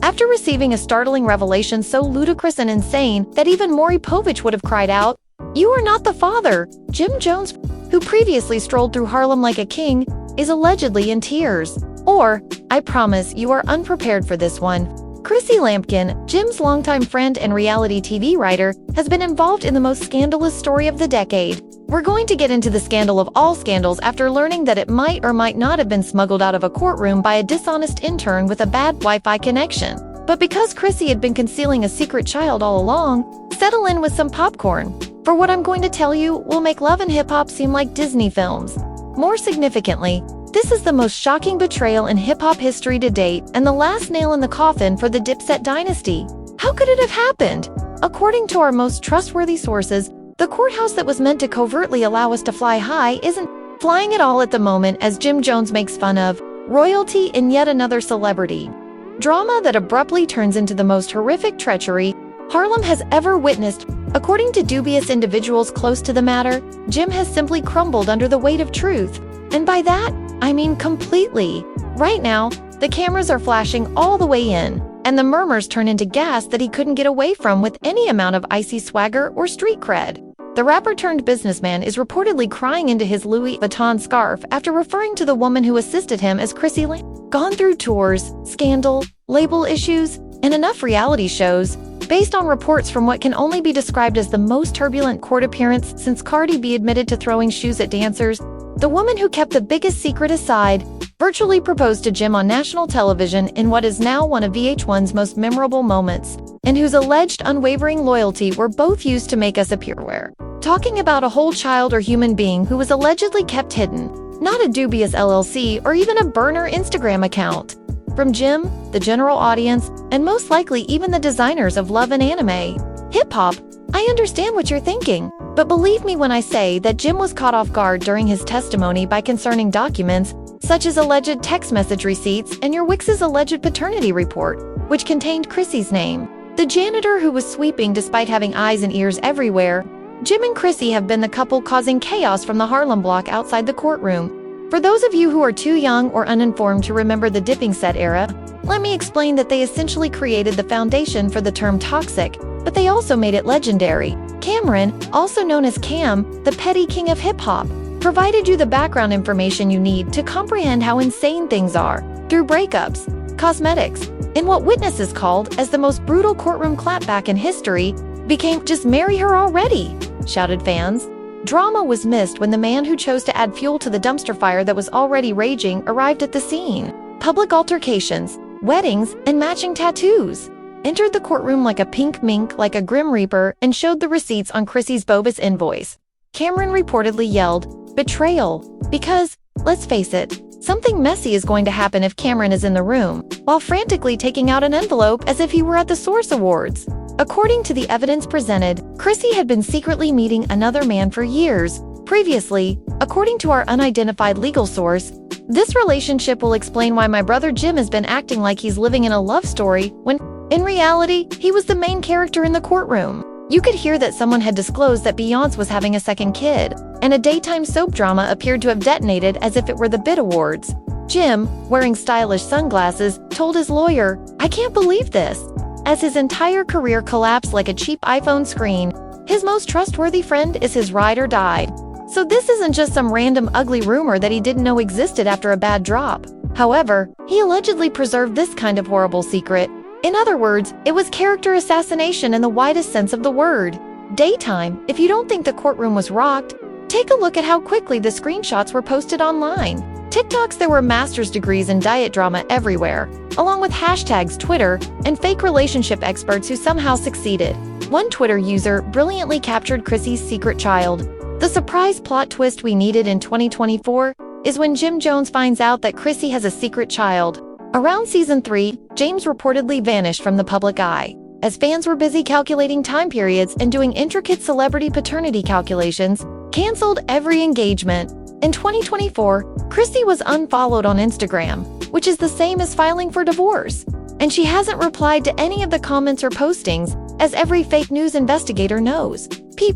After receiving a startling revelation so ludicrous and insane that even Maury Povich would have cried out, "You are not the father!" Jim Jones, who previously strolled through Harlem like a king, is allegedly in tears. Or, I promise you are unprepared for this one. Chrissy Lampkin, Jim's longtime friend and reality TV writer, has been involved in the most scandalous story of the decade. We're going to get into the scandal of all scandals after learning that it might or might not have been smuggled out of a courtroom by a dishonest intern with a bad Wi-Fi connection. But because Chrissy had been concealing a secret child all along, settle in with some popcorn. For what I'm going to tell you will make Love and Hip Hop seem like Disney films. More significantly, this is the most shocking betrayal in hip-hop history to date and the last nail in the coffin for the Dipset dynasty. How could it have happened? According to our most trustworthy sources, the courthouse that was meant to covertly allow us to fly high isn't flying at all at the moment, as Jim Jones makes fun of royalty in yet another celebrity drama that abruptly turns into the most horrific treachery Harlem has ever witnessed. According to dubious individuals close to the matter, Jim has simply crumbled under the weight of truth. And by that, I mean completely. Right now, the cameras are flashing all the way in, and the murmurs turn into gas that he couldn't get away from with any amount of icy swagger or street cred. The rapper-turned-businessman is reportedly crying into his Louis Vuitton scarf after referring to the woman who assisted him as Chrissy Lampkin. Gone through tours, scandal, label issues, and enough reality shows, based on reports from what can only be described as the most turbulent court appearance since Cardi B admitted to throwing shoes at dancers, the woman who kept the biggest secret aside virtually proposed to Jim on national television in what is now one of VH1's most memorable moments, and whose alleged unwavering loyalty were both used to make us appear where. Talking about a whole child or human being who was allegedly kept hidden, not a dubious LLC or even a burner Instagram account. From Jim, the general audience, and most likely even the designers of Love and Anime. Hip-hop, I understand what you're thinking, but believe me when I say that Jim was caught off guard during his testimony by concerning documents such as alleged text message receipts and your Wix's alleged paternity report, which contained Chrissy's name. The janitor who was sweeping despite having eyes and ears everywhere. Jim and Chrissy have been the couple causing chaos from the Harlem block outside the courtroom. For those of you who are too young or uninformed to remember the dipping set era, let me explain that they essentially created the foundation for the term toxic, but they also made it legendary. Cameron, also known as Cam, the petty king of hip-hop, provided you the background information you need to comprehend how insane things are, through breakups, cosmetics, and what witnesses called as the most brutal courtroom clapback in history became "just marry her already," shouted fans. Drama was missed when the man who chose to add fuel to the dumpster fire that was already raging arrived at the scene. Public altercations, weddings, and matching tattoos entered the courtroom like a pink mink, like a grim reaper, and showed the receipts on Chrissy's bogus invoice. Cameron reportedly yelled, "Betrayal," because, let's face it, something messy is going to happen if Cameron is in the room, while frantically taking out an envelope as if he were at the Source Awards. According to the evidence presented, Chrissy had been secretly meeting another man for years. Previously, according to our unidentified legal source, this relationship will explain why my brother Jim has been acting like he's living in a love story when, in reality, he was the main character in the courtroom. You could hear that someone had disclosed that Beyoncé was having a second kid, and a daytime soap drama appeared to have detonated as if it were the BIT Awards. Jim, wearing stylish sunglasses, told his lawyer, "I can't believe this," as his entire career collapsed like a cheap iPhone screen. His most trustworthy friend is his ride or die. So this isn't just some random ugly rumor that he didn't know existed after a bad drop. However, he allegedly preserved this kind of horrible secret. In other words, it was character assassination in the widest sense of the word. Daytime, if you don't think the courtroom was rocked, take a look at how quickly the screenshots were posted online. TikToks, there were master's degrees in diet drama everywhere, along with hashtags Twitter and fake relationship experts who somehow succeeded. One Twitter user brilliantly captured Chrissy's secret child. The surprise plot twist we needed in 2024 is when Jim Jones finds out that Chrissy has a secret child. Around season 3, James reportedly vanished from the public eye, as fans were busy calculating time periods and doing intricate celebrity paternity calculations, canceled every engagement. In 2024, Chrissy was unfollowed on Instagram, which is the same as filing for divorce, and she hasn't replied to any of the comments or postings, as every fake news investigator knows.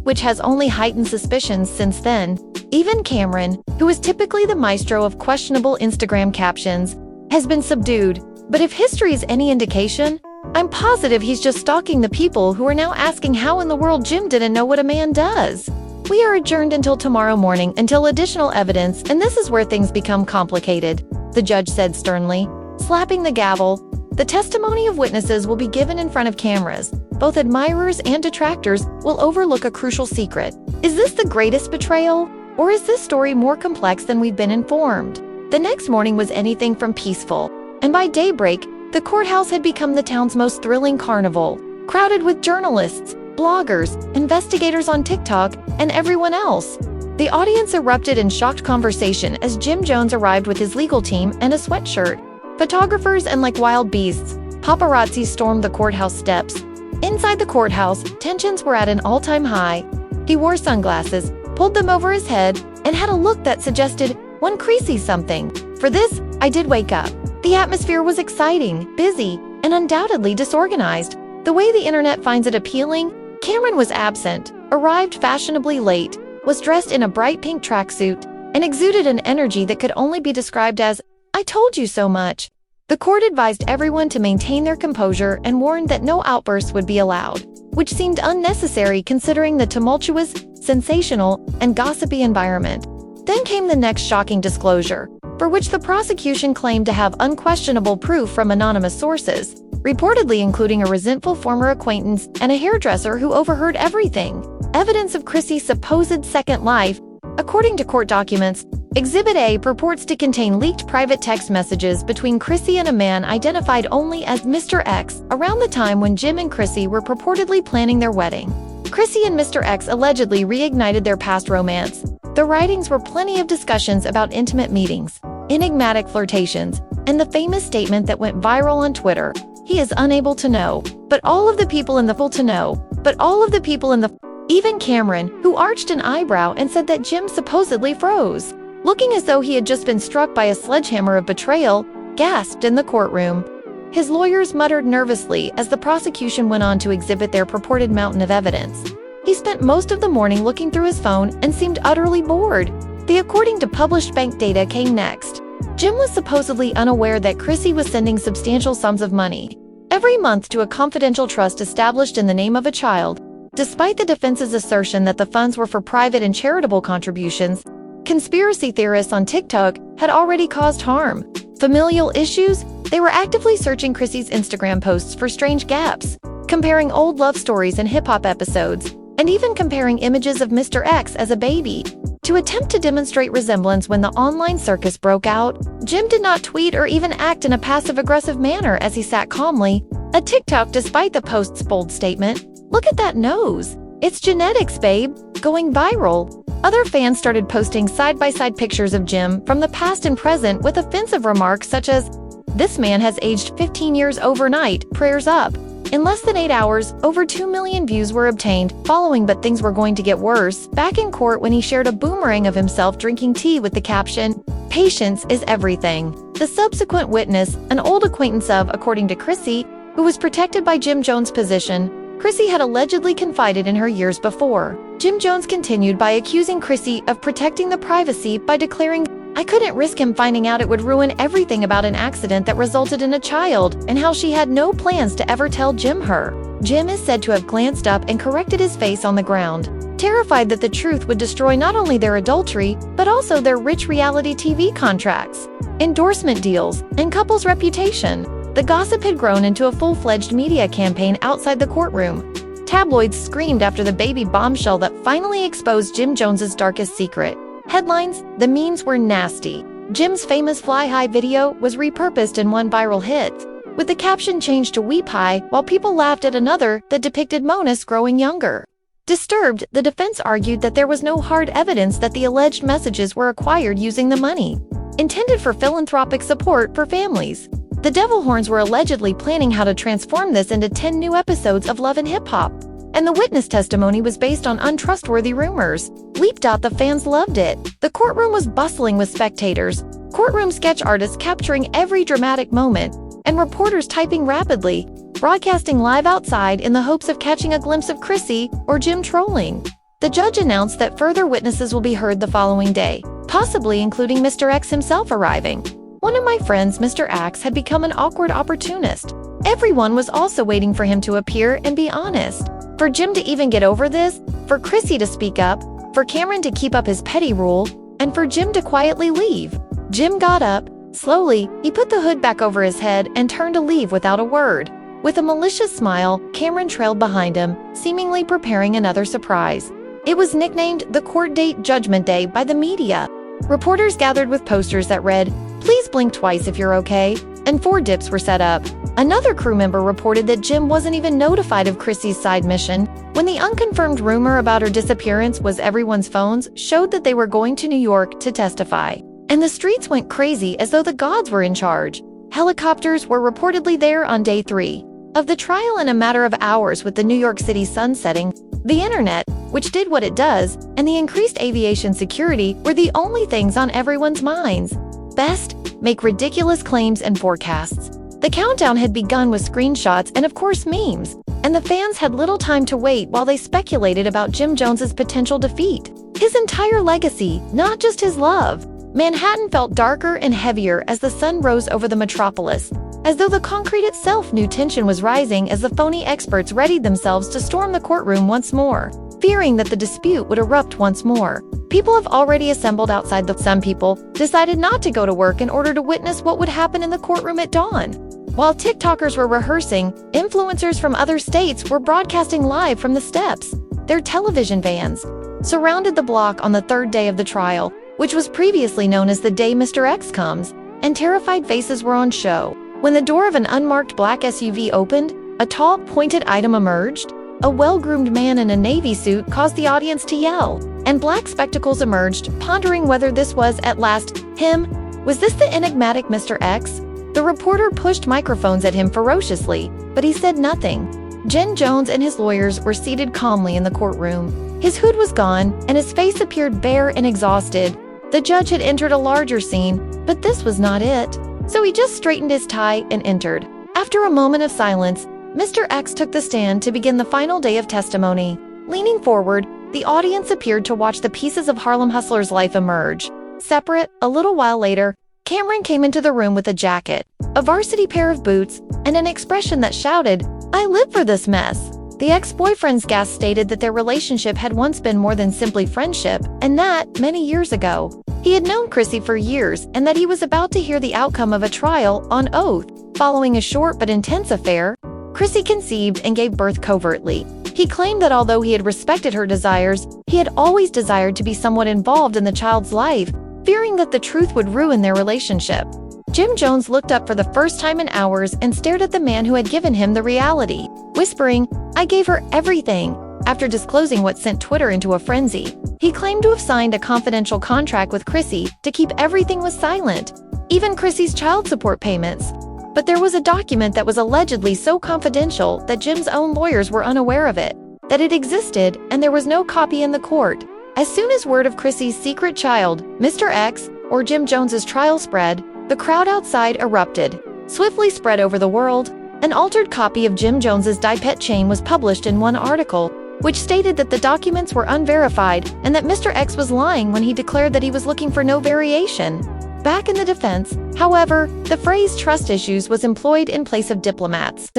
Which has only heightened suspicions since then. Even Cameron, who is typically the maestro of questionable Instagram captions, has been subdued. But if history is any indication, I'm positive he's just stalking the people who are now asking how in the world Jim didn't know what a man does. We are adjourned until tomorrow morning until additional evidence, and this is where things become complicated," the judge said sternly, slapping the gavel. "The testimony of witnesses will be given in front of cameras. Both admirers and detractors will overlook a crucial secret. Is this the greatest betrayal? Or is this story more complex than we've been informed?" The next morning was anything from peaceful, and by daybreak, the courthouse had become the town's most thrilling carnival, crowded with journalists, bloggers, investigators on TikTok, and everyone else. The audience erupted in shocked conversation as Jim Jones arrived with his legal team and a sweatshirt. Photographers and like wild beasts, paparazzi stormed the courthouse steps. Inside the courthouse, tensions were at an all-time high. He wore sunglasses, pulled them over his head, and had a look that suggested one creasy something. "For this, I did wake up." The atmosphere was exciting, busy, and undoubtedly disorganized. The way the internet finds it appealing, Cameron was absent, arrived fashionably late, was dressed in a bright pink tracksuit, and exuded an energy that could only be described as, "I told you so much." The court advised everyone to maintain their composure and warned that no outbursts would be allowed, which seemed unnecessary considering the tumultuous, sensational, and gossipy environment. Then came the next shocking disclosure, for which the prosecution claimed to have unquestionable proof from anonymous sources, reportedly including a resentful former acquaintance and a hairdresser who overheard everything. Evidence of Chrissy's supposed second life. According to court documents, Exhibit A purports to contain leaked private text messages between Chrissy and a man identified only as Mr. X around the time when Jim and Chrissy were purportedly planning their wedding. Chrissy and Mr. X allegedly reignited their past romance. The writings were plenty of discussions about intimate meetings, enigmatic flirtations, and the famous statement that went viral on Twitter, "He is unable to know, but all of the people in the full to know, but all of the people in the." Even Cameron, who arched an eyebrow and said that Jim supposedly froze, looking as though he had just been struck by a sledgehammer of betrayal, gasped in the courtroom. His lawyers muttered nervously as the prosecution went on to exhibit their purported mountain of evidence. He spent most of the morning looking through his phone and seemed utterly bored. The according to published bank data came next. Jim was supposedly unaware that Chrissy was sending substantial sums of money every month to a confidential trust established in the name of a child. Despite the defense's assertion that the funds were for private and charitable contributions, conspiracy theorists on TikTok had already caused harm. Familial issues? They were actively searching Chrissy's Instagram posts for strange gaps, comparing old love stories and hip-hop episodes, and even comparing images of Mr. X as a baby. To attempt to demonstrate resemblance when the online circus broke out, Jim did not tweet or even act in a passive-aggressive manner as he sat calmly. A TikTok despite the post's bold statement, "Look at that nose. It's genetics, babe," going viral. Other fans started posting side-by-side pictures of Jim from the past and present with offensive remarks such as, "This man has aged 15 years overnight, prayers up." In less than 8 hours, over 2 million views were obtained following, but things were going to get worse back in court when he shared a boomerang of himself drinking tea with the caption, "Patience is everything." The subsequent witness, an old acquaintance of, according to Chrissy, who was protected by Jim Jones' position, Chrissy had allegedly confided in her years before. Jim Jones continued by accusing Chrissy of protecting the privacy by declaring, "I couldn't risk him finding out. It would ruin everything about an accident that resulted in a child and how she had no plans to ever tell Jim her." Jim is said to have glanced up and corrected his face on the ground, terrified that the truth would destroy not only their adultery, but also their rich reality TV contracts, endorsement deals, and couple's reputation. The gossip had grown into a full-fledged media campaign outside the courtroom. Tabloids screamed after the baby bombshell that finally exposed Jim Jones's darkest secret. Headlines: the memes were nasty. Jim's famous Fly High video was repurposed in one viral hit, with the caption changed to Weep High, while people laughed at another that depicted Monis growing younger. Disturbed, the defense argued that there was no hard evidence that the alleged messages were acquired using the money intended for philanthropic support for families. The Devil Horns were allegedly planning how to transform this into 10 new episodes of Love and Hip Hop, and the witness testimony was based on untrustworthy rumors. Leaped out, the fans loved it. The courtroom was bustling with spectators, courtroom sketch artists capturing every dramatic moment, and reporters typing rapidly, broadcasting live outside in the hopes of catching a glimpse of Chrissy or Jim trolling. The judge announced that further witnesses will be heard the following day, possibly including Mr. X himself arriving. One of my friends, Mr. Axe, had become an awkward opportunist. Everyone was also waiting for him to appear and be honest. For Jim to even get over this, for Chrissy to speak up, for Cameron to keep up his petty rule, and for Jim to quietly leave. Jim got up. Slowly, he put the hood back over his head and turned to leave without a word. With a malicious smile, Cameron trailed behind him, seemingly preparing another surprise. It was nicknamed the court date Judgment Day by the media. Reporters gathered with posters that read, "Please blink twice if you're okay," and 4 dips were set up. Another crew member reported that Jim wasn't even notified of Chrissy's side mission. When the unconfirmed rumor about her disappearance was everyone's phones showed that they were going to New York to testify. And the streets went crazy as though the gods were in charge. Helicopters were reportedly there on day 3 of the trial in a matter of hours. With the New York City sun setting, the internet, which did what it does, and the increased aviation security were the only things on everyone's minds. Best, make ridiculous claims and forecasts. The countdown had begun with screenshots and of course memes, and the fans had little time to wait while they speculated about Jim Jones's potential defeat. His entire legacy, not just his love. Manhattan felt darker and heavier as the sun rose over the metropolis, as though the concrete itself knew tension was rising as the phony experts readied themselves to storm the courtroom once more, fearing that the dispute would erupt once more. People have already assembled outside. Some people decided not to go to work in order to witness what would happen in the courtroom at dawn. While TikTokers were rehearsing, influencers from other states were broadcasting live from the steps. Their television vans surrounded the block on the 3rd day of the trial, which was previously known as the day Mr. X comes, and terrified faces were on show. When the door of an unmarked black SUV opened, a tall, pointed item emerged. A well-groomed man in a navy suit caused the audience to yell, and black spectacles emerged, pondering whether this was, at last, him. Was this the enigmatic Mr. X? The reporter pushed microphones at him ferociously, but he said nothing. Jim Jones and his lawyers were seated calmly in the courtroom. His hood was gone, and his face appeared bare and exhausted. The judge had entered a larger scene, but this was not it. So he just straightened his tie and entered. After a moment of silence, Mr. X took the stand to begin the final day of testimony. Leaning forward, the audience appeared to watch the pieces of Harlem Hustler's life emerge. Separate, a little while later, Cameron came into the room with a jacket, a varsity pair of boots, and an expression that shouted, "I live for this mess." The ex-boyfriend's guest stated that their relationship had once been more than simply friendship, and that, many years ago, he had known Chrissy for years and that he was about to hear the outcome of a trial on oath. Following a short but intense affair, Chrissy conceived and gave birth covertly. He claimed that although he had respected her desires, he had always desired to be somewhat involved in the child's life, fearing that the truth would ruin their relationship. Jim Jones looked up for the first time in hours and stared at the man who had given him the reality, whispering, "I gave her everything." After disclosing what sent Twitter into a frenzy, he claimed to have signed a confidential contract with Chrissy to keep everything was silent, even Chrissy's child support payments. But there was a document that was allegedly so confidential that Jim's own lawyers were unaware of it, that it existed, and there was no copy in the court. As soon as word of Chrissy's secret child, Mr. X, or Jim Jones's trial spread, the crowd outside erupted. Swiftly spread over the world, an altered copy of Jim Jones's die-pet chain was published in one article, which stated that the documents were unverified and that Mr. X was lying when he declared that he was looking for no variation. Back in the defense, however, the phrase trust issues was employed in place of diplomats.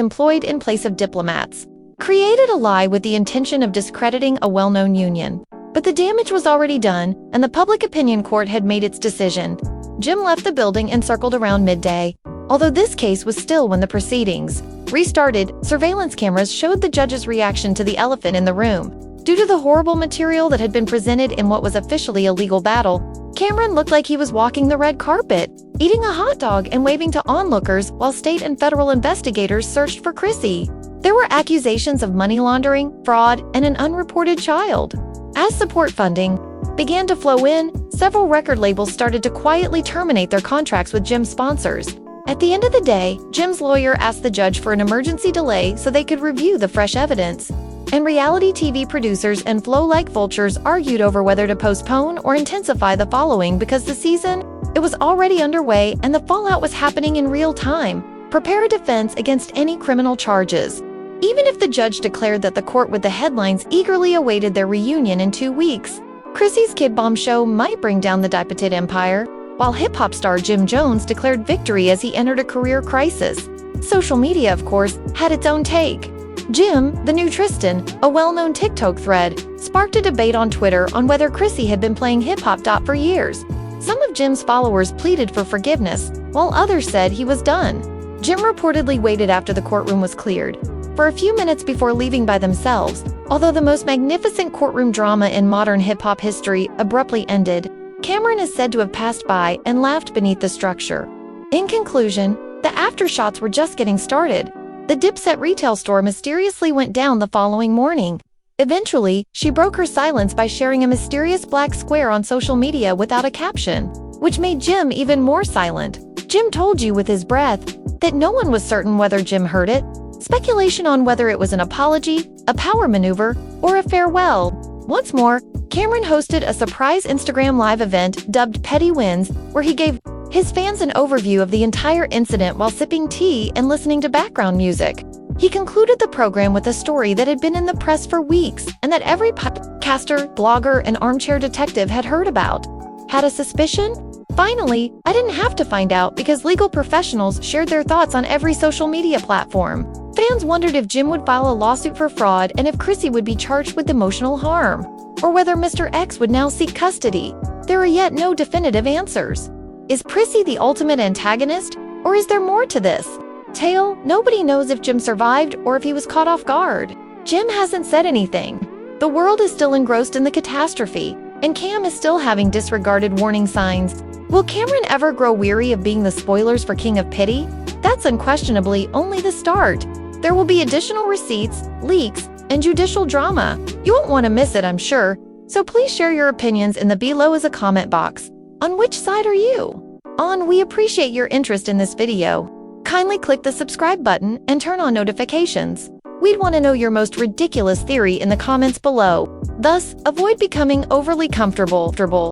Created a lie with the intention of discrediting a well-known union. But the damage was already done, and the public opinion court had made its decision. Jim left the building and circled around midday. Although this case was still when the proceedings restarted, surveillance cameras showed the judge's reaction to the elephant in the room. Due to the horrible material that had been presented in what was officially a legal battle, Cameron looked like he was walking the red carpet, eating a hot dog and waving to onlookers while state and federal investigators searched for Chrissy. There were accusations of money laundering, fraud, and an unreported child. As support funding began to flow in, several record labels started to quietly terminate their contracts with Jim's sponsors. At the end of the day, Jim's lawyer asked the judge for an emergency delay so they could review the fresh evidence. And reality TV producers and flow-like vultures argued over whether to postpone or intensify the following because the season, it was already underway and the fallout was happening in real time. Prepare a defense against any criminal charges. Even if the judge declared that the court with the headlines eagerly awaited their reunion in 2 weeks, Chrissy's Kid Bomb show might bring down the die-pet empire. while hip-hop star Jim Jones declared victory as he entered a career crisis. Social media, of course, had its own take. Jim, the new Tristan, a well-known TikTok thread, sparked a debate on Twitter on whether Chrissy had been playing hip-hop for years. Some of Jim's followers pleaded for forgiveness, while others said he was done. Jim reportedly waited after the courtroom was cleared, for a few minutes before leaving by themselves. Although the most magnificent courtroom drama in modern hip-hop history abruptly ended, Cameron is said to have passed by and laughed beneath the structure. In conclusion, the aftershots were just getting started. The Dipset retail store mysteriously went down the following morning. Eventually, she broke her silence by sharing a mysterious black square on social media without a caption, which made Jim even more silent. Jim told you with his breath that no one was certain whether Jim heard it. Speculation on whether it was an apology, a power maneuver, or a farewell. Once more, Cameron hosted a surprise Instagram live event dubbed Petty Wins, where he gave his fans an overview of the entire incident while sipping tea and listening to background music. He concluded the program with a story that had been in the press for weeks and that every podcaster, blogger, and armchair detective had heard about. Had a suspicion? Finally, I didn't have to find out because legal professionals shared their thoughts on every social media platform. Fans wondered if Jim would file a lawsuit for fraud and if Chrissy would be charged with emotional harm, or whether Mr. X would now seek custody. There are yet no definitive answers. Is Prissy the ultimate antagonist, or is there more to this tale? Nobody knows if Jim survived or if he was caught off guard. Jim hasn't said anything. The world is still engrossed in the catastrophe, and Cam is still having disregarded warning signs. Will Cameron ever grow weary of being the spoilers for King of Pity? That's unquestionably only the start. There will be additional receipts, leaks, and judicial drama. You won't want to miss it, I'm sure. So please share your opinions in the below as a comment box. On which side are you on? We appreciate your interest in this video. Kindly click the subscribe button and turn on notifications. We'd want to know your most ridiculous theory in the comments below. Thus, avoid becoming overly comfortable.